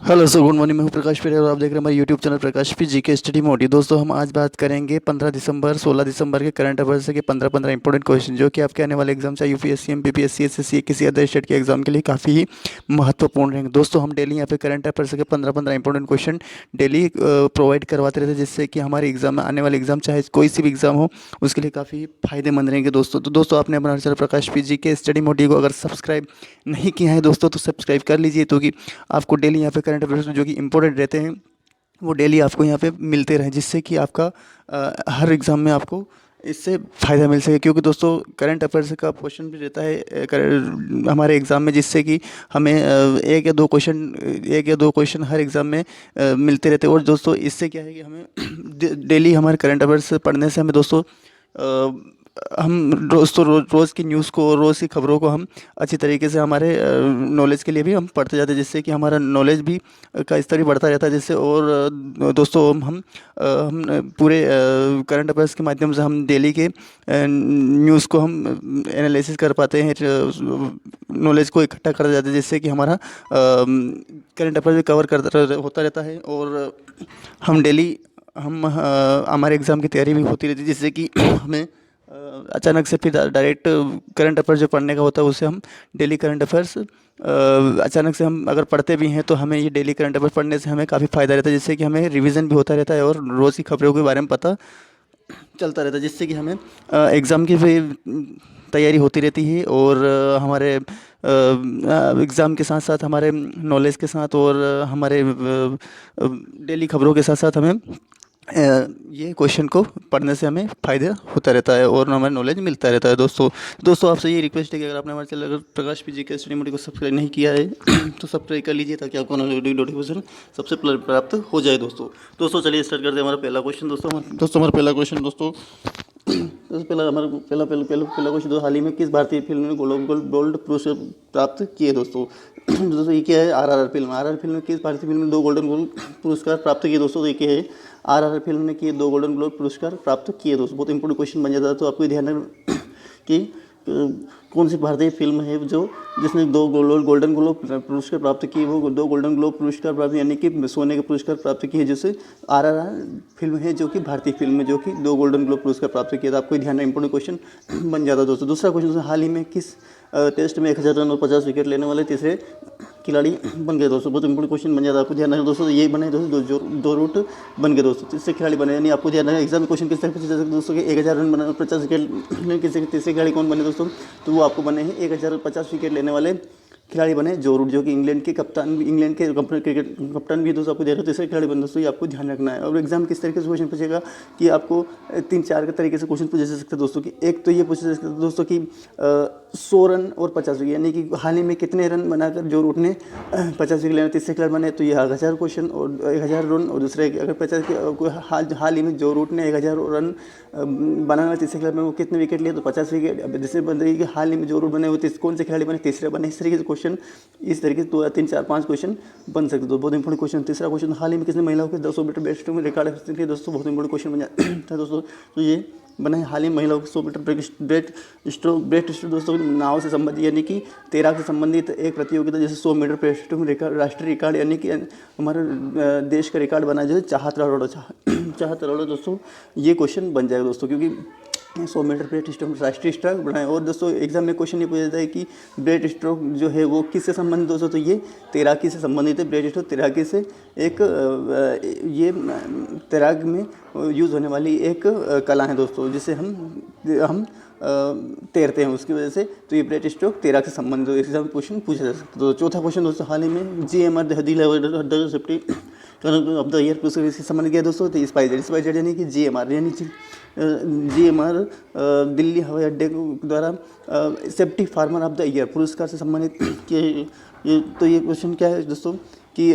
Hello sir, good morning. मैं हूं प्रकाश पेरे और आप देख रहे हैं हमारे यूट्यूब चैनल प्रकाश पी जी के स्टडी मोडी। दोस्तों, हम आज बात करेंगे 15 दिसंबर 16 दिसंबर के करंट अफेयर्स के 15 इंपॉर्टेंट क्वेश्चन जो कि आपके आने वाले एग्जाम चाहे यूपीएससी एमपीपीएससी एसएससी किसी अदर स्टेट के एग्जाम के लिए काफ़ी ही महत्वपूर्ण रहेंगे। दोस्तों, हम डेली यहाँ पे करंट अफेयर्स के 15 इंपॉर्टेंट क्वेश्चन डेली प्रोवाइड करवाते रहते हैं, जिससे कि हमारे एग्जाम आने वाले एग्जाम चाहे कोई सी भी एग्जाम हो उसके लिए काफ़ी फायदेमंद रहेंगे। दोस्तों आपने अपना चैनल प्रकाश पी जी के स्टडी मोडी को अगर सब्सक्राइब नहीं किया है दोस्तों तो सब्सक्राइब कर लीजिए, तो कि आपको डेली यहाँ पे करंट अफेयर्स जो कि इंपॉर्टेंट रहते हैं वो डेली आपको यहाँ पे मिलते रहें, जिससे कि आपका हर एग्ज़ाम में आपको इससे फ़ायदा मिल सके। क्योंकि दोस्तों करंट अफेयर्स का क्वेश्चन भी रहता है हमारे एग्ज़ाम में, जिससे कि हमें एक या दो क्वेश्चन हर एग्ज़ाम में मिलते रहते हैं। और दोस्तों इससे क्या है कि हमें डेली हमारे करंट अफेयर्स पढ़ने से हमें दोस्तों हम रोज़ की न्यूज़ को, रोज़ की खबरों को हम अच्छी तरीके से हमारे नॉलेज के लिए भी हम पढ़ते जाते हैं, जिससे कि हमारा नॉलेज भी का स्तर भी बढ़ता रहता है। जिससे और दोस्तों हम पूरे करंट अफेयर्स के माध्यम से हम डेली के न्यूज़ को हम एनालिसिस कर पाते हैं, नॉलेज को इकट्ठा कर जाते हैं, जिससे कि हमारा करंट अफेयर्स भी कवर करता होता रहता है। और हम डेली हमारे एग्ज़ाम की तैयारी भी होती रहती है, जिससे कि हमें अचानक से फिर डायरेक्ट करंट अफेयर्स जो पढ़ने का होता है उसे हम डेली करंट अफेयर्स अचानक से हम अगर पढ़ते भी हैं तो हमें ये डेली करंट अफेयर्स पढ़ने से हमें काफ़ी फ़ायदा रहता है, जिससे कि हमें रिवीजन भी होता रहता है और रोज़ की खबरों के बारे में पता चलता रहता है, जिससे कि हमें एग्ज़ाम की भी तैयारी होती रहती है। और हमारे एग्ज़ाम के साथ साथ हमारे नॉलेज के साथ और हमारे डेली खबरों के साथ साथ हमें ये क्वेश्चन को पढ़ने से हमें फ़ायदा होता रहता है और हमारा नॉलेज मिलता रहता है। दोस्तों आपसे ये रिक्वेस्ट है कि अगर आपने हमारे चैनल अगर प्रकाश पी जी के स्टडी मोडी को सब्सक्राइब नहीं किया है तो सब्सक्राइब कर लीजिए, ताकि आपको नोटिफिकेशन सबसे पहले प्राप्त हो जाए। दोस्तों चलिए स्टार्ट करते हैं हमारा पहला क्वेश्चन। हमारा पहला क्वेश्चन पहला क्वेश्चन हाल ही में किस भारतीय फिल्म ने गोल्ड पुरस्कार प्राप्त किए। दोस्तों ये क्या है? आरआरआर फिल्म में किस भारतीय फिल्म ने 2 गोल्डन ग्लोब पुरस्कार प्राप्त किए। दोस्तों ये क्या है? आरआरआर फिल्म ने किए 2 गोल्डन ग्लोब पुरस्कार प्राप्त किए। दोस्तों बहुत इंपॉर्टेंट क्वेश्चन बन जाता है, तो आपको ध्यान रखना कि कौन सी भारतीय फिल्म है जो जिसने 2 गोल्डन ग्लोब पुरस्कार प्राप्त किए। वो 2 गोल्डन ग्लोब पुरस्कार प्राप्त यानी कि सोने के पुरस्कार प्राप्त किए, जैसे आरआरआर फिल्म है जो कि भारतीय फिल्म है जो कि 2 गोल्डन ग्लोब पुरस्कार प्राप्त किया। तो आपको ध्यान इंपॉर्टेंट क्वेश्चन बन जाता है। दोस्तों दूसरा क्वेश्चन, हाल ही में किस टेस्ट में 1000 रन और 50 विकेट लेने वाले तीसरे खिलाड़ी बन गए। दोस्तों बहुत इंपॉर्टेंट क्वेश्चन बन जाता है, आपको ध्यान रखना। दोस्तों ये बने दोस्तों दो रूट बन गए। दोस्तों तीसरे खिलाड़ी बने, यानी आपको ध्यान रखना एग्जाम में क्वेश्चन किस तरह पूछा जा सकता है। दोस्तों कि 1000 रन बना 50 विकेट किसी तीसरे खिलाड़ी कौन बने। दोस्तों तो वो आपको बने हैं 1050 विकेट लेने वाले खिलाड़ी बने जो रूट, जो कि इंग्लैंड के क्रिकेट कप्तान भी। दोस्तों आपको ध्यान रखना तीसरे खिलाड़ी बने। दोस्तों ये आपको ध्यान रखना है। और एग्जाम किस तरीके से क्वेश्चन पूछेगा कि आपको 3-4 के तरीके से क्वेश्चन पूछे जा सकते हैं। दोस्तों कि एक तो ये पूछा जा सकता है दोस्तों कि 100 रन और 50 विकेट, यानी कि हाल ही में कितने रन बनाकर जो रूट ने 50 विकेट लेना तीसरे खिलाड़ी बने। तो ये 1000 क्वेश्चन और 1000 रन, और दूसरे अगर 50 हाल ही में जो रूट ने 1000 रन बनाना तीसरे खिलाड़ी में वो कितने विकेट लिए, तो 50 विकेट। अब जैसे बन रही है कि हाल ही में जो रूट बने वो कौन से खिलाड़ी बने, तीसरे बने। इस तरीके से क्वेश्चन इस तरीके से 2 या 3 4 5 क्वेश्चन बन सकते हैं। तो बहुत इंपॉर्टेंट क्वेश्चन। तीसरा क्वेश्चन, हाल ही में किसने महिलाओं के 200 मीटर ब्रेस्टस्ट्रोक में रिकॉर्ड हासिल किया। दोस्तों बहुत इंपॉर्टेंट क्वेश्चन बन जाता है दोस्तों। तो ये बना है हाल ही महिलाओं के 100 मीटर ब्रेस्टस्ट्रोक दोस्तों नाव से संबंधित, यानी कि तैराक से संबंधित एक प्रतियोगिता, जैसे 100 मीटर ब्रेस्टस्ट्रोक में राष्ट्रीय रिकॉर्ड, यानी कि हमारे देश का रिकॉर्ड बना जो है चाहत अरोड़ा। दोस्तों ये क्वेश्चन बन जाएगा दोस्तों, क्योंकि 100 मीटर ब्रेस्ट स्ट्रोक राष्ट्रीय स्ट्रोक बनाए। और दोस्तों एग्जाम में क्वेश्चन ये पूछा जाता है कि ब्रेस्ट स्ट्रोक जो है वो किससे संबंधित। दोस्तों तो ये तैराकी से संबंधित है। ब्रेस्ट स्ट्रोक तैराकी से एक ये तैराक में यूज़ होने वाली एक कला है दोस्तों, जिसे हम तैरते हैं उसकी वजह से। तो ये ब्रेस्ट स्ट्रोक तैराक से संबंधित एग्जाम में क्वेश्चन पूछा जा सकता है। तो चौथा क्वेश्चन दोस्तों, हाल ही में GMR Delhi safety of the year पुरस्कार से संबंधित किया। दोस्तों तो स्पाइसजेट यानी कि GMR यानी GMR दिल्ली हवाई अड्डे द्वारा safety farmer of the year पुरस्कार से संबंधित किए। तो ये क्वेश्चन क्या है दोस्तों कि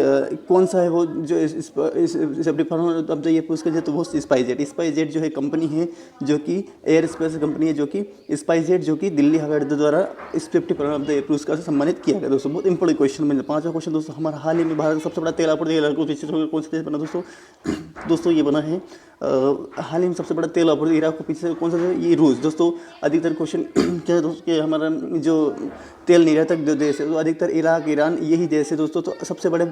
कौन सा है वो जो safety farmer of the year पुरस्कार है, तो वो स्पाइसजेट जो है कंपनी है, जो कि एयर स्पेस कंपनी है, जो कि स्पाइसजेट जो कि दिल्ली हवाई अड्डे द्वारा safety farmer of the year पुरस्कार से सम्मानित किया गया। दोस्तों बहुत इंपॉर्टेंट क्वेश्चन बन। पांचवा क्वेश्चन दोस्तों, हमारा हाल ही में भारत का सबसे बड़ा तेल आपूर्ति कौन से देश बना। दोस्तों ये बना है हाल ही में सबसे बड़ा तेल आपूर्ति इराक को पीछे कौन सा है? ये रूस। दोस्तों अधिकतर क्वेश्चन क्या है दोस्तों कि हमारा जो तेल निर्यातक जो देश है तो अधिकतर इराक, ईरान यही देश है दोस्तों। तो सबसे बड़े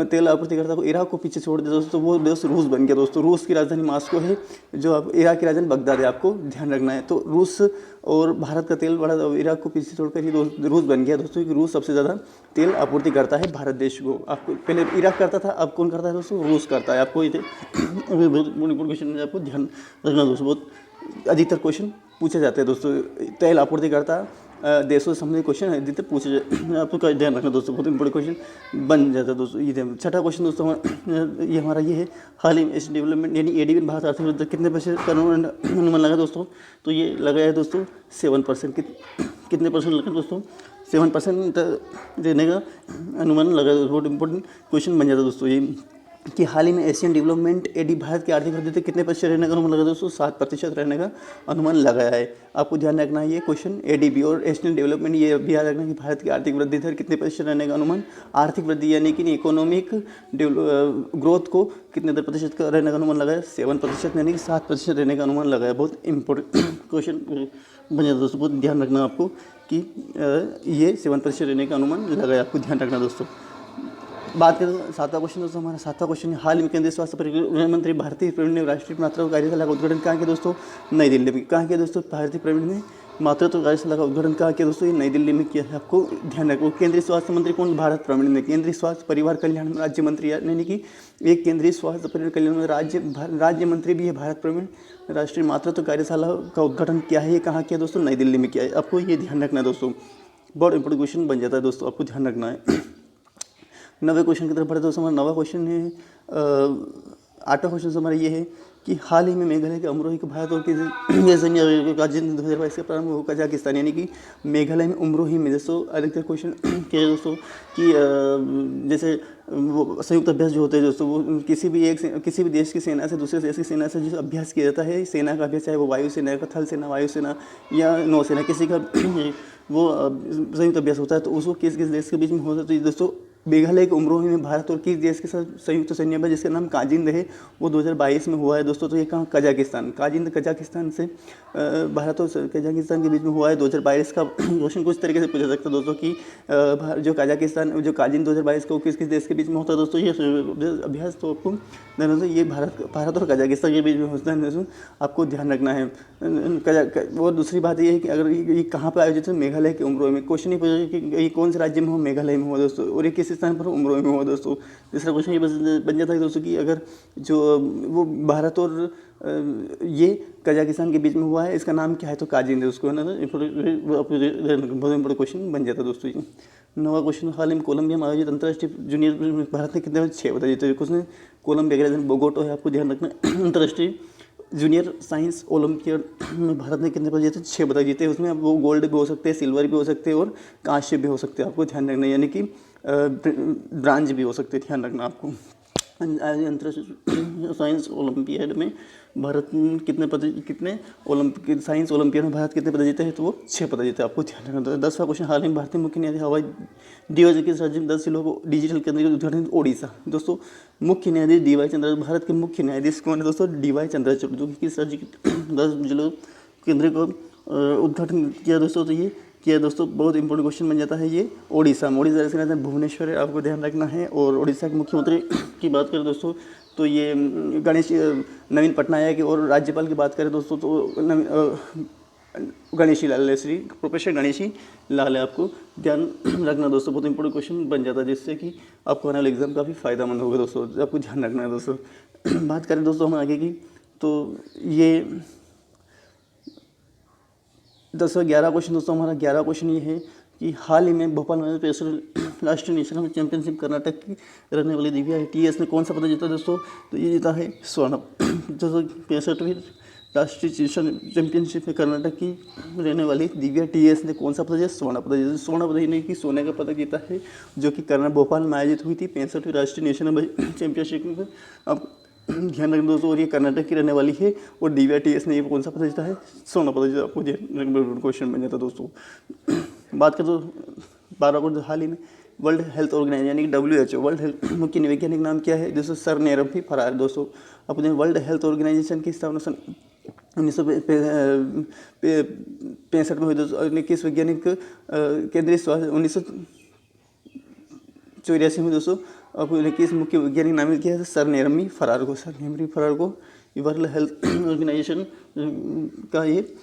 तेल आपूर्तिकर्ता को इराक को पीछे छोड़ दिया दोस्तों, वो देश रूस बन गया दोस्तों। रूस की राजधानी मास्को है, जो अब इराक की राजधानी बगदाद है, आपको ध्यान रखना है। तो रूस और भारत का तेल बड़ा इराक को पीछे छोड़कर ही रूस बन गया दोस्तों, कि रूस सबसे ज़्यादा तेल आपूर्ति करता है भारत देश को। आपको पहले इराक करता था, अब कौन करता है दोस्तों? रूस करता है। आपको ये क्वेश्चन में आपको ध्यान रखना दोस्तों, बहुत अधिकतर क्वेश्चन पूछे जाते हैं दोस्तों। तेल आपूर्ति करता देशों से संबंधित क्वेश्चन अधिकतर पूछे जाते, आपको ध्यान रखना दोस्तों, बहुत इंपॉर्टेंट क्वेश्चन बन जाता है दोस्तों। ये छठा क्वेश्चन दोस्तों ये हमारा ये है, हाल ही में एशियन डेवलपमेंट यानी एडीबी भारत आर्थिक वृद्धि कितने % का अनुमान लगा दोस्तों? तो ये लगा है दोस्तों 7%। कितने % लगा दोस्तों? 7% देने का अनुमान लगा। बहुत इंपॉर्टेंट क्वेश्चन बन जाता है दोस्तों ये, कि हाल ही में एशियन डेवलपमेंट एडी भारत की आर्थिक वृद्धि कितने % रहने का अनुमान लगा दोस्तों? 7% रहने का अनुमान लगाया है। आपको ध्यान रखना है ये क्वेश्चन एडीबी और एशियन डेवलपमेंट, ये भी याद रखना कि भारत की आर्थिक वृद्धि दर कितने % रहने का अनुमान, आर्थिक वृद्धि यानी कि इकोनॉमिक ग्रोथ को कितने % का रहने का अनुमान लगाया? 7% यानी कि 7% रहने का अनुमान लगाया। बहुत इंपॉर्टेंट क्वेश्चन बन जाता है दोस्तों, बहुत ध्यान रखना आपको कि ये 7% रहने का अनुमान लगाया, आपको ध्यान रखना दोस्तों। बात करें सातवां क्वेश्चन दोस्तों, हमारा सातवां क्वेश्चन हाल में केंद्रीय स्वास्थ्य परिवहन मंत्री भारतीय प्रवीण ने राष्ट्रीय मातृत्व कार्यशाला का उद्घाटन कहाँ किया दोस्तों? नई दिल्ली में। कहाँ किया दोस्तों? भारतीय प्रवीण ने मातृत्व कार्यशाला का उद्घाटन कहाँ किया दोस्तों? ये नई दिल्ली में किया है, आपको ध्यान रखो। केंद्रीय स्वास्थ्य मंत्री कौन? भारत प्रवीण ने। केंद्रीय स्वास्थ्य परिवार कल्याण राज्य मंत्री, यानी कि एक केंद्रीय स्वास्थ्य परिवार कल्याण राज्य मंत्री भी है भारत प्रवीण। राष्ट्रीय मातृत्व कार्यशाला का उद्घाटन किया है, ये कहाँ किया दोस्तों? नई दिल्ली में किया है, आपको ये ध्यान रखना है दोस्तों। बहुत इंपॉर्टेंट क्वेश्चन बन जाता है दोस्तों, आपको ध्यान रखना है। 9वें क्वेश्चन की तरफ बढ़े दोस्तों। हमारा 9वां क्वेश्चन है, 8वां क्वेश्चन हमारा ये है कि हाल ही में मेघालय के अमरोही के भारत और के राज्य 2022 से प्रारंभ हो कजाकिस्तान, यानी कि मेघालय में अमरोही में दोस्तों अधिकतर क्वेश्चन क्या है दोस्तों कि जैसे वो संयुक्त अभ्यास जो होते हैं दोस्तों, वो किसी भी देश की सेना से दूसरे देश की सेना से जो अभ्यास किया जाता है, सेना का अभ्यास, चाहे वो वायुसेना का, थल सेना, वायुसेना या नौसेना, किसी का वो संयुक्त अभ्यास होता है, तो उसको किस किस देश के बीच में होता है? तो दोस्तों मेघालय के अमरोही में भारत और किस देश के साथ संयुक्त सैन्य अभ्यास जिसका नाम काजिंद है, वो 2022 में हुआ है दोस्तों। तो ये कहाँ? कजाकिस्तान। काजिंद कजाकिस्तान से भारत और कजाकिस्तान के बीच में हुआ है 2022 का। क्वेश्चन कुछ तरीके से पूछा सकता है दोस्तों कि जो कजाकिस्तान जो काजिंद 2022 को किस किस देश के बीच में होता है दोस्तों ये अभ्यास, तो आपको ये भारत और कजाकिस्तान के बीच में होता है दोस्तों, आपको ध्यान रखना है। और दूसरी बात ये है कि अगर ये कहाँ पर आयोजित है? मेघालय के अमरोही में। क्वेश्चन ये पूछा कि ये कौन से राज्य में हो? मेघालय में हुआ दोस्तों, और ये किस स्थान पर? अमरोही में हुआ दोस्तों। तीसरा क्वेश्चन ये बन जाता है दोस्तों कि अगर जो वो भारत और ये कजाकिस्तान के बीच में हुआ है, इसका नाम क्या है? तो काजिंद है उसको, है ना। बहुत इंपॉर्टेंट क्वेश्चन बन जाता है दोस्तों ये। 9वां क्वेश्चन, हाल ही में कोलंबिया में आयोजित अंतर्राष्ट्रीय जूनियर भारत ने कितने 6 पदक जीते? क्वेश्चन कोलंबिया के राजधानी बोगोटा है, आपको ध्यान रखना। अंतर्राष्ट्रीय जूनियर साइंस ओलंपियाड में भारत ने कितने पदक जीते? 6 पदक जीते। उसमें अब वो गोल्ड भी हो सकते हैं, सिल्वर भी हो सकते हैं और कांस्य भी हो सकते हैं, आपको ध्यान रखना, यानी कि ब्रांज भी हो सकते हैं, ध्यान रखना आपको। अंतर्राष्ट्रीय साइंस ओलंपियाड में भारत कितने ओलंपिक साइंस ओलंपियाड में भारत कितने पदक जीते हैं? तो वो 6 पदक जीते, आपको ध्यान रखना। 10वां क्वेश्चन, हाल ही में भारतीय मुख्य न्यायाधीश हवाई डीवाई किस राज्य में 10 जिलों को डिजिटल केंद्र का उद्घाटन? ओडिशा। दोस्तों मुख्य न्यायाधीश डीवाई चंद्रचूड़, भारत के मुख्य न्यायाधीश कौन है दोस्तों? डीवाई चंद्रचूड़, जो कि किस राज्य के 10 जिलों केंद्र का उद्घाटन किया दोस्तों? तो ये किया दोस्तों, बहुत इंपॉर्टेंट क्वेश्चन बन जाता है ये। ओडिशा में, ओडिशा से भुवनेश्वर है, आपको ध्यान रखना है। और ओडिशा के मुख्यमंत्री की बात करें दोस्तों तो ये नवीन पटनायक, और राज्यपाल की बात करें दोस्तों तो गणेशी लाल है, श्री प्रोफेसर गणेशी लाल है, आपको ध्यान रखना दोस्तों। बहुत इंपॉर्टेंट क्वेश्चन बन जाता है जिससे कि आपको आने वाले एग्जाम काफ़ी फायदेमंद होगा दोस्तों, आपको ध्यान रखना है दोस्तों। बात करें दोस्तों हम आगे की, तो ये 11वां क्वेश्चन दोस्तों, हमारा 11वां क्वेश्चन ये है कि हाल ही में भोपाल में राष्ट्रीय नेशनल चैंपियनशिप कर्नाटक की रहने वाली दिव्या टीएस ने कौन सा पदक जीता दोस्तों? तो ये जीता है स्वर्ण। 265वीं राष्ट्रीय चैंपियनशिप में कर्नाटक की रहने वाली दिव्या टीएस ने कौन सा पदक जीता? स्वर्ण पदक जीता। स्वर्ण पदक नहीं कि सोने का पदक जीता है, जो कि भोपाल में आयोजित हुई थी 65वीं राष्ट्रीय नेशनल चैंपियनशिप में। अब ध्यान रखना दोस्तों, और ये कर्नाटक की रहने वाली है, और डीवाई टीएस ने ये कौन सा पदक जीता है? स्वर्ण पदक जीता, आपको क्वेश्चन बन जाता है दोस्तों। बात करें तो 12 को हाल ही में वर्ल्ड हेल्थ ऑर्गेनाइजेशन यानी कि WHO, वर्ल्ड हेल्थ मुख्य वैज्ञानिक नाम क्या है दोस्तों? सर नेरम्फी फरार दोस्तों। अपने वर्ल्ड हेल्थ ऑर्गेनाइजेशन की स्थापना सन 1965 में हुई दोस्तों। किस वैज्ञानिक केंद्रीय स्वास्थ्य 1984 में दोस्तों अब किस मुख्य वैज्ञानिक नामित किया है? सर नेरमी फरार को। सर नेरमी फरार को वर्ल्ड हेल्थ ऑर्गेनाइजेशन का ये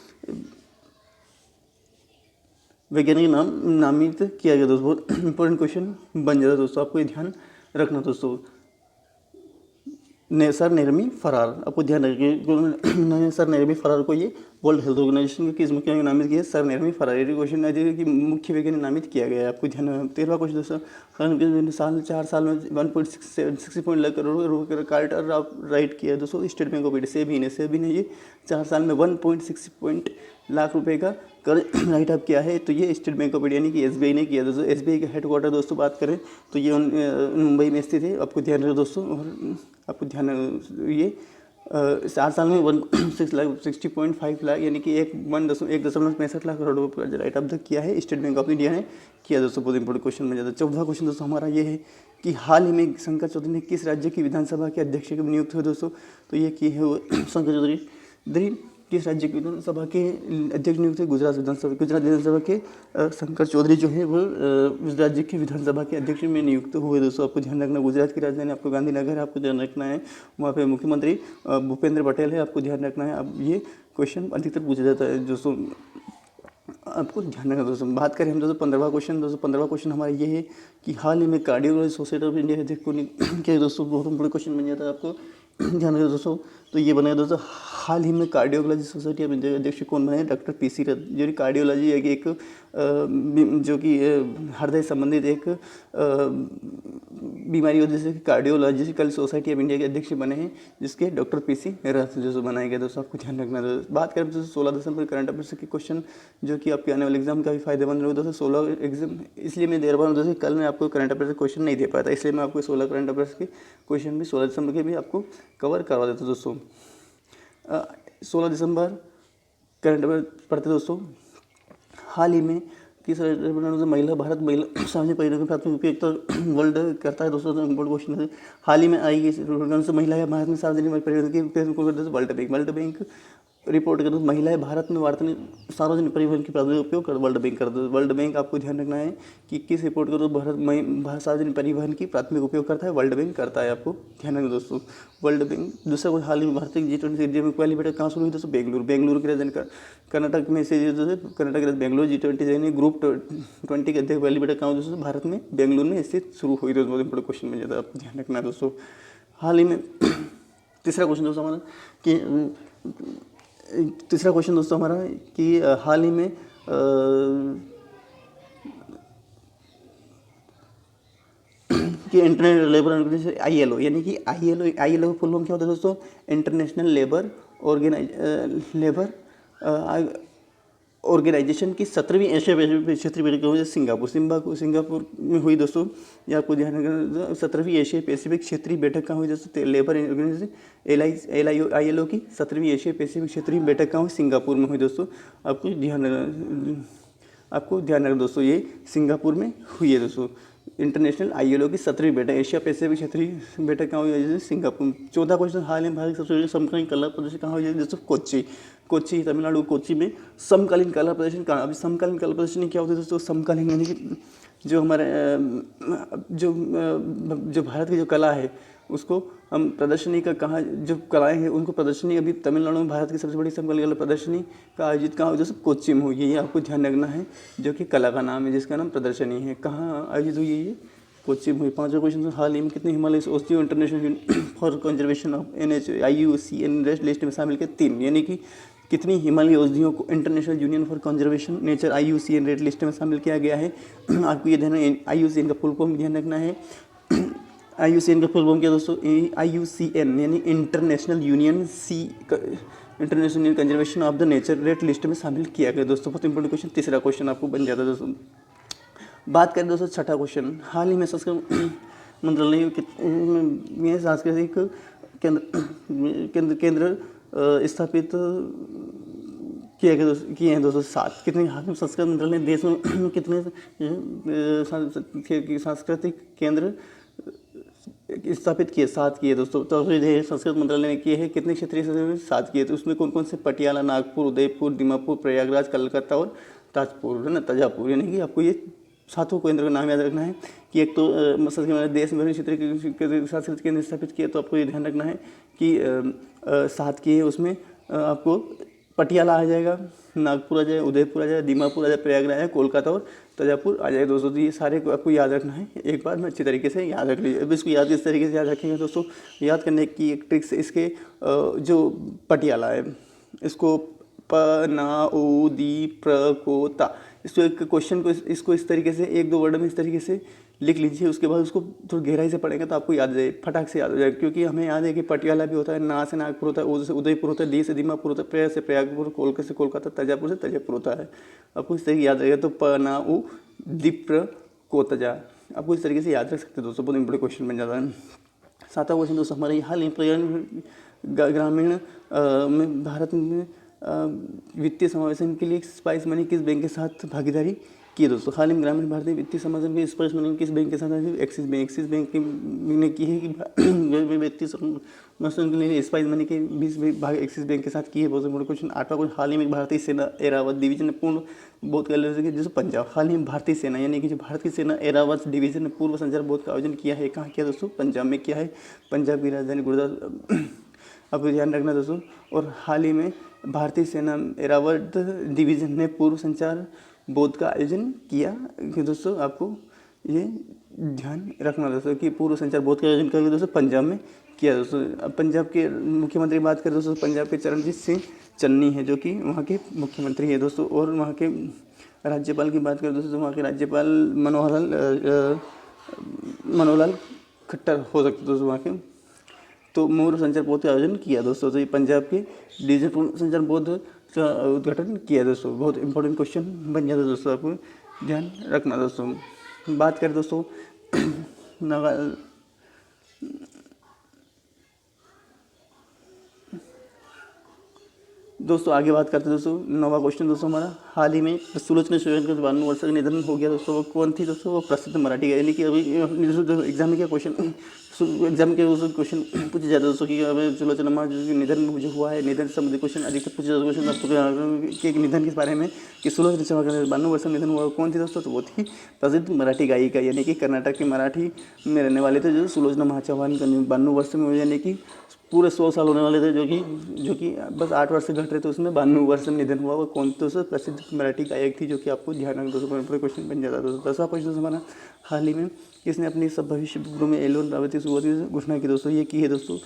वैज्ञानिक नामित किया गया दोस्तों। बहुत इंपॉर्टेंट क्वेश्चन बन जाता है दोस्तों, आपको ये ध्यान रखना दोस्तों। सर नेरमी फरार, आपको ध्यान रखिए सर नेरमी फरार को ये वर्ल्ड हेल्थ ऑर्गेनाइजेशन के किस मुख्य वैज्ञानिक नामित किया? सर नेरमी फरार। ये क्वेश्चन कि मुख्य वैज्ञानिक नामित किया गया है, आपको ध्यान रखना। 13वां क्वेश्चन दोस्तों, 4 साल में 1.60 करोड़ रुपये का कार्टर राइट किया है दोस्तों state bank of India. SEBI ने ये 4 साल में 1.60 लाख रुपए का राइट अप किया है, तो ये स्टेट बैंक ऑफ इंडिया यानी कि SBI ने किया दोस्तों। SBI का हेडक्वार्टर दोस्तों बात करें तो ये मुंबई में स्थित है, आपको ध्यान रखो दोस्तों। और आपको ध्यान ये 4 साल में 160.5 लाख यानी कि 1.65 लाख करोड़ रुपये का राइट अप किया है स्टेट बैंक ऑफ इंडिया ने किया दोस्तों। बहुत इंपॉर्टेंट क्वेश्चन बन जाता है। 14वां क्वेश्चन दोस्तों हमारा ये है कि हाल ही में शंकर चौधरी ने किस राज्य की विधानसभा के अध्यक्ष के नियुक्त हुए दोस्तों? तो ये की है शंकर चौधरी किस राज्य की विधानसभा के अध्यक्ष नियुक्त है? गुजरात विधानसभा के शंकर चौधरी जो है वो उस राज्य की विधानसभा के अध्यक्ष में नियुक्त हुए दोस्तों। आपको ध्यान रखना गुजरात की राजधानी आपको गांधीनगर है, आपको ध्यान रखना है। वहाँ पे मुख्यमंत्री भूपेंद्र पटेल है, आपको ध्यान रखना है। अब ये क्वेश्चन अधिकतर पूछा जाता है दोस्तों, आपको ध्यान रखना दोस्तों। बात करें हम दोस्तों 15वां क्वेश्चन दोस्तों, 15वां क्वेश्चन हमारा ये है कि हाल ही में कार्डियोलॉजी सोसाइटी ऑफ इंडिया अध्यक्ष को क्या दोस्तों? बहुत बड़ा क्वेश्चन बन जाता है, आपको ध्यान रखना दोस्तों। तो ये बनेगा दोस्तों, हाल ही में कार्डियोलॉजी सोसाइटी ऑफ इंडिया अध्यक्ष कौन बने? डॉक्टर PC रथ, जो कार्डियोलॉजी है कि एक जो कि हृदय संबंधित एक बीमारी हो जैसे कार्डियोलॉजिकल सोसाइटी ऑफ इंडिया के अध्यक्ष बने हैं, जिसके डॉक्टर PC रथ जो बनाए गए दोस्तों। आपको ध्यान रखना दोस्तों। बात करें दोस्तों 16 दिसंबर करंट अफेयर्स के क्वेश्चन जो कि आपके आने वाले एग्जाम का भी फायदेमंद रहे दोस्तों। 16 एग्जाम इसलिए मैं दे रहा हूँ दोस्तों, कल मैं आपको करंट अफेयर्स के क्वेश्चन नहीं दे पाया था, इसलिए मैं आपको 16 करंट अफेयर्स के क्वेश्चन भी 16 दिसंबर के भी आपको कवर करवा देता दोस्तों। 16 दिसंबर करंट अफेयर पढ़ते दोस्तों। हाल ही में किस महिला भारत महिला सामाजिक परिवर्तन प्राथमिक उपयोगिता वर्ल्ड करता है दोस्तों? इम्पोर्टेंट क्वेश्चन है। हाल ही में आई गई महिला है भारत में सार्वजनिक परिवहन की वर्ल्ड बैंक रिपोर्ट कर महिलाएं भारत में सार्वजनिक परिवहन की प्राथमिक उपयोग कर वर्ल्ड बैंक करते हैं। वर्ल्ड बैंक आपको ध्यान रखना है कि किस रिपोर्ट करो भारत सार्वजनिक परिवहन की प्राथमिक उपयोग करता है, वर्ल्ड बैंक करता है, आपको ध्यान रखना दोस्तों। वर्ल्ड बैंक दूसरा को हाल ही में भारतीय G20 एग्जाम में पहली बैठक कहाँ शुरू हुई दोस्तों? बेंगलुरु की राजधानी कर्नाटक में से कर्नाटक के बेंगलुरु G20 यानी ग्रुप 20 के अध्यक्ष पहली बैठक कहाँ दोस्तों? भारत में बेंगलुरु में स्थित शुरू हुई दोस्तों। बहुत इंपॉर्टेंट क्वेश्चन बन जाता है, आपको ध्यान रखना है दोस्तों। हाल ही में तीसरा क्वेश्चन दोस्तों हमारा कि हाल ही में कि इंटरनेशनल लेबर ऑर्गेनाइजेशन ILO यानी कि ILO फुल फॉर्म क्या होता है दोस्तों? इंटरनेशनल लेबर ऑर्गेनाइजेशन की 17वीं एशिया क्षेत्रीय बैठक हुई सिंगापुर में हुई दोस्तों। ये आपको ध्यान रखना। 17वीं एशिया पैसिफिक क्षेत्रीय बैठक कहाँ हुई दोस्तों? लेबर ऑर्गेनाइजेशन ILO की 17वीं एशिया पैसिफिक क्षेत्रीय बैठक कहाँ हुई? सिंगापुर में हुई दोस्तों। आपको ध्यान रखना दोस्तों, ये सिंगापुर में हुई है दोस्तों। इंटरनेशनल ILO की 17वीं बैठक एशिया पैसिफिक क्षेत्रीय बैठक कहाँ हुई है? सिंगापुर। 14वां क्वेश्चन, हाल ही में भारत की सबसे समकालीन कला प्रदर्शन कहाँ हुई है दोस्तों? कोच्चि तमिलनाडु कोच्चि में समकालीन कला प्रदर्शन कहाँ? अभी समकालीन कला प्रदर्शन क्या होता है दोस्तों? समकालीन यानी कि जो हमारे जो भारत की जो कला है उसको हम प्रदर्शनी का कहाँ जो कलाएँ हैं उनको प्रदर्शनी अभी तमिलनाडु में भारत की सबसे बड़ी समकालीन कला प्रदर्शनी का आयोजित कहाँ हुई दोस्तों? कोच्चि में हुई है। ये आपको ध्यान रखना है, जो कि कला का नाम है जिसका नाम प्रदर्शनी है। कहाँ आयोजित हुई है? ये कोच्चि में हुई। 5वां क्वेश्चन, हाल ही में कितने हिमालय औषधियों international for conservation of IUCN red list में शामिल के 3 यानी कि कितनी हिमालयी औषधियों को international union for conservation nature IUCN red list में शामिल किया गया है? आपको ये ध्यान IUCN का फुल फॉर्म ध्यान रखना है। IUCN का फुल फॉर्म क्या दोस्तों? IUCN यानी international union conservation of the nature red list में शामिल किया गया दोस्तों। बहुत इंपॉर्टेंट क्वेश्चन, तीसरा क्वेश्चन आपको बन जाता है दोस्तों। बात करें दोस्तों छठा क्वेश्चन, हाल ही में संस्कृत मंत्रालय में सांस्कृतिक केंद्र स्थापित किए हैं दोस्तों 7। कितने हाल में संस्कृत मंत्रालय ने देश में कितने सांस्कृतिक केंद्र स्थापित किए? 7 किए दोस्तों। तो ये संस्कृत मंत्रालय ने किए हैं कितने क्षेत्रीय संस्थान? 7 किए। तो उसमें कौन कौन से? पटियाला, नागपुर, उदयपुर, दीमापुर, प्रयागराज, कलकत्ता और ताजपुर, है ना, तंजापुर। यानी कि आपको ये 7 केंद्र का नाम याद रखना है कि एक तो संस्कृत देश में क्षेत्र के सांस्कृतिक केंद्र स्थापित किए। तो आपको ये ध्यान रखना है कि 7 किए। उसमें आपको पटियाला आ जाएगा, नागपुर आ जाए, उदयपुर आ जाए, दीमापुर आ जाए, प्रयागराज है, कोलकाता और तंजापुर आ जाए दोस्तों। तो ये सारे को आपको याद रखना है, एक बार में अच्छी तरीके से याद रख लीजिए। अब इसको याद किस तरीके से याद रखेंगे दोस्तों? याद करने की एक ट्रिक्स, इसके जो पटियाला है इसको प ना ओ दी प्र को ता, इसको एक क्वेश्चन को इसको इस तरीके से 1-2 वर्ड में इस तरीके से लिख लीजिए। उसके बाद उसको थोड़ी गहराई से पढ़ेंगे तो आपको याद आ जाए, फटाक से याद हो जाएगा। क्योंकि हमें याद है कि पटियाला भी होता है, ना से नागपुर होता है, ओ से उदयपुर होता है, दी से दीमापुर होता है, प्रयाग से प्रयागपुर, कोलकाता से कोलकाता, तंजापुर से तंजापुर होता है। आपको इस तरीके याद रहेगा। तो प ना उ दीप्र को तजा, आपको इस तरीके से याद रख सकते हैं दोस्तों। बहुत इंपॉर्टेंट क्वेश्चन बन जाता है। 7वां क्वेश्चन दोस्तों हमारे हाल ही ग्रामीण में भारत में वित्तीय समावेशन के लिए स्पाइस मनी किस बैंक के साथ भागीदारी की? दोस्तों हाल ही में ग्रामीण भारतीय वित्तीय समावेशन के स्पाइस मनी किस बैंक के साथ? Axis bank. एक्सिस बैंक ने की है कि वित्तीय समावेशन के लिए स्पाइस मनी के 20 भाग एक्सिस बैंक के साथ की है। बहुत इंपॉर्टेंट क्वेश्चन। 8वां क्वेश्चन हाल ही में भारतीय सेना एरावत डिवीजन ने पूर्ण बोध का आयोजन किया? जैसे पंजाब। हाल ही में भारतीय सेना यानी कि जो भारत की सेना एरावत डिवीजन ने पूर्व संचार बोध का आयोजन किया है। कहाँ किया दोस्तों? पंजाब में किया है। पंजाब की राजधानी गुरुदासपुर, आपको ध्यान रखना दोस्तों। और हाल ही में भारतीय सेना एरावत डिवीजन ने पूर्व संचार बोध का आयोजन किया कि दोस्तों आपको ये ध्यान रखना दोस्तों कि पूर्व संचार बोध का आयोजन करके दोस्तों पंजाब में किया दोस्तों। अब पंजाब के मुख्यमंत्री की बात करें दोस्तों, पंजाब के चरणजीत सिंह चन्नी है जो कि वहाँ के मुख्यमंत्री है दोस्तों। और वहाँ के राज्यपाल की बात करें दोस्तों, तो वहाँ के राज्यपाल मनोहरलाल खट्टर हो सकते दोस्तों वहाँ के। तो पूर्व संचार बोध का आयोजन किया दोस्तों। तो ये पंजाब के डिजिटल पूर्व संचार बोध का उद्घाटन किया दोस्तों। बहुत इंपॉर्टेंट क्वेश्चन बन जाता है दोस्तों, आपको ध्यान रखना दोस्तों। बात करें दोस्तों दोस्तों आगे बात करते हैं दोस्तों। 9वां क्वेश्चन दोस्तों हमारा, हाल ही में सुलोचना शिवहर का 92 वर्ष का निधन हो गया दोस्तों। वो कौन थी दोस्तों? वो प्रसिद्ध मराठी गायक। यानी कि अभी एग्जाम में क्या क्वेश्चन, एग्जाम के क्वेश्चन पूछे जाते हैं दोस्तों कि हमें सुलोचना माँ जो निधन जो हुआ है, निधन संबंधी क्वेश्चन अधिकतर पूछे जाते क्वेश्चन आपको के निधन के बारे में कि सुलोचना शिवहर का 92 वर्ष का निधन हुआ। कौन थी दोस्तों? तो वो थी प्रसिद्ध मराठी गायिका, यानी कि कर्नाटक के मराठी में रहने वाले थे जो सुलोचना महाचौहान का 92 वर्ष में, यानी कि पूरे 100 साल होने वाले थे, जो कि बस 8 वर्ष से घट रहे थे, उसमें 92 वर्ष में निधन हुआ। वो कौन थी दोस्तों? प्रसिद्ध मराठी गायक थी, जो कि आपको ध्यान रखना दोस्तों। क्वेश्चन बन जाता है दोस्तों। 10वां क्वेश्चन हमारा, हाल ही में किसने अपनी सब भविष्य गुरु में L1 आवृत्ति की शुरुआत की घोषणा की दोस्तों? ये की है दोस्तों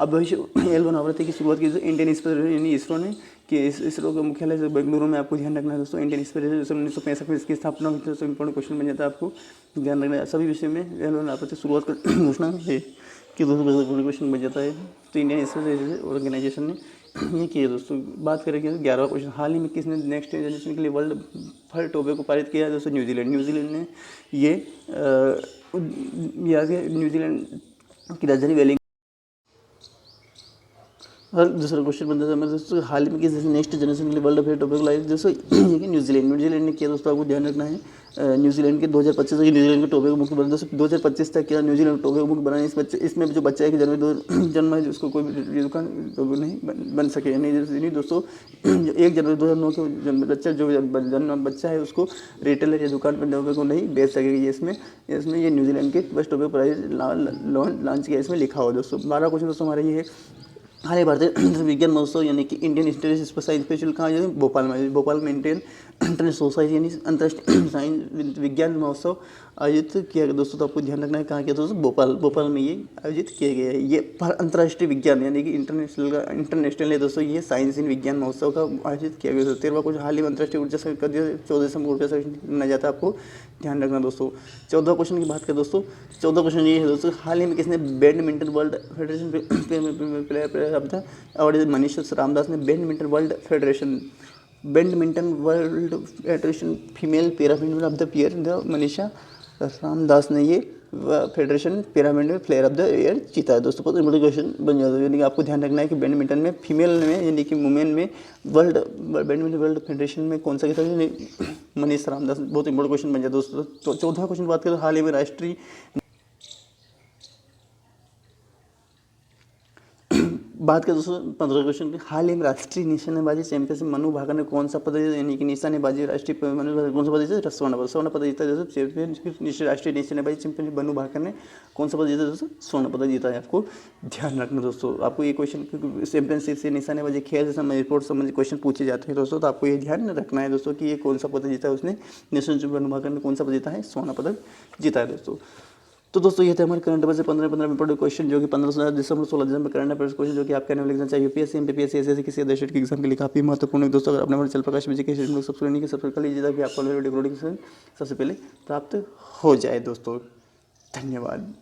अब भविष्य L1 आवृत्ति की शुरुआत की इंडियन स्पेस यानी इसरो ने, कि इसरो का मुख्यालय से बेंगलुरु में। आपको ध्यान रखना है दोस्तों। इंडियन स्पेस 1965 में इसकी स्थापना हुई थी दोस्तों। इंपॉर्टेंट क्वेश्चन बन जाता है, आपको ध्यान रखना है। सभी विषय में L1 आवृत्ति शुरुआत कर घोषणा है कि दोस्तों क्वेश्चन बन जाता है। तो इंडियन स्पेस ऑर्गेनाइजेशन ने ये किया दोस्तों। बात करेंगे 11वां क्वेश्चन, हाल ही में किसने नेक्स्ट जनरेशन के लिए वर्ल्ड फर्स्ट टोबैको को पारित किया है दोस्तों? न्यूजीलैंड। न्यूजीलैंड ने ये न्यूजीलैंड की राजधानी वेलिंगटन। और दूसरा क्वेश्चन बनता है हमारे दोस्तों, हाल ही में किस नेक्स्ट जनरेशन के लिए वर्ल्ड फेयर टोबैको लाइफ दोस्तों? ये कि न्यूजीलैंड ने किया दोस्तों। आपको ध्यान रखना है न्यूजीलैंड के 2025 तक न्यूजीलैंड के टोबैको मुक्त बना दोस्तों। 2025 तक क्या न्यूजीलैंड टोबैको मुक्त बना। इसमें जो बच्चा है कि जन्म है उसको कोई भी दुकान नहीं बन सके, नहीं दोस्तों। 1 जनवरी 2009 के बच्चा जो जन्म बच्चा है उसको रिटेलर या दुकान पर टोबैको नहीं बेच सकेगी। इसमें ये न्यूजीलैंड के फर्स्ट टोबैको प्राइज लॉन्च किया, इसमें लिखा हुआ दोस्तों। 12वां क्वेश्चन दोस्तों हमारा ये है, हाल ही भारतीय विज्ञान महोत्सव यानी कि इंडियन इंटरनेशनल साइंस फेस्टिवल कहाँ है? भोपाल में इंडियन इंटरनेशनल सोसाइटी यानी अंतर्राष्ट्रीय साइंस विज्ञान महोत्सव आयोजित किया गया दोस्तों। तो आपको ध्यान रखना है कहाँ किया दोस्तों? भोपाल में ये आयोजित किया गया है। ये अंतर्राष्ट्रीय विज्ञान यानी कि इंटरनेशनल है दोस्तों। ये साइंस इन विज्ञान महोत्सव का आयोजित किया गया दोस्तों। 13वां क्वेश्चन, हाल ही में अंतर्राष्ट्रीय ऊर्जा संगठन 14 दिसंबर ऊर्जा संगठन मनाया जाता है। आपको ध्यान रखना दोस्तों। 14वां क्वेश्चन की बात करें दोस्तों, 14वां क्वेश्चन ये है दोस्तों, हाल ही में किसने badminton world federation player of the award? Manisha Ramdas ने badminton world federation female player of the year Manisha Ramdas ने ये फेडरेशन पिरामिड में प्लेयर ऑफ द ईयर जीता है दोस्तों। बहुत इंपॉर्टेंट क्वेश्चन बन जाता है। यानी कि आपको ध्यान रखना है कि बैडमिंटन में फीमेल में यानी कि वुमेन में बैडमिंटन वर्ल्ड फेडरेशन में कौन सा जीता है? मनीष रामदास। बहुत इंपॉर्टेंट क्वेश्चन बन जाता है दोस्तों। तो 14वां क्वेश्चन बात करें, हाल ही में राष्ट्रीय बात करें दोस्तों 15 क्वेश्चन की, हाल ही में राष्ट्रीय निशानेबाजी चैंपियनशिप मनु भाकर ने कौन सा पद जीता? यानी कि निशानेबाजी राष्ट्रीय मनु भाकर कौन सा पद जीता? स्वर्ण पद जीता है दोस्तों। चैंपियनशिप राष्ट्रीय निशानेबाजी चैंपियनशिप मनु भाकर ने कौन सा पद जीता दोस्तों? स्वर्ण पद जीता है। आपको ध्यान रखना दोस्तों। आपको ये क्वेश्चन चैंपियनशिप से निशानेबाजी खेल से संबंधित स्पोर्ट्स संबंधित क्वेश्चन पूछे जाते हैं दोस्तों। तो आपको ये ध्यान रखना है दोस्तों कि ये कौन सा पद जीता है उसने, नेशनल चैंपियन मनु भाकर ने कौन सा पद जीता है? स्वर्ण पदक जीता है दोस्तों। तो दोस्तों ये थे हमारे करंट अफेयर से 15 इंपॉर्टेंट क्वेश्चन जो कि 15 दिसंबर 16 दिसंबर करंट अफेयर क्वेश्चन जो कि आपके आने वाले एग्जाम चाहे यूपीएससी एमपीएससी एसएससी किसी अदर स्टेट के एग्जाम के लिए काफी महत्वपूर्ण है दोस्तों। अगर अपने हमारे चैनल प्रकाश विजय के चैनल को सब्सक्राइब नहीं किया, सब्सक्राइब कर लीजिए ताकि आपको वीडियो सबसे पहले प्राप्त हो जाए दोस्तों। धन्यवाद।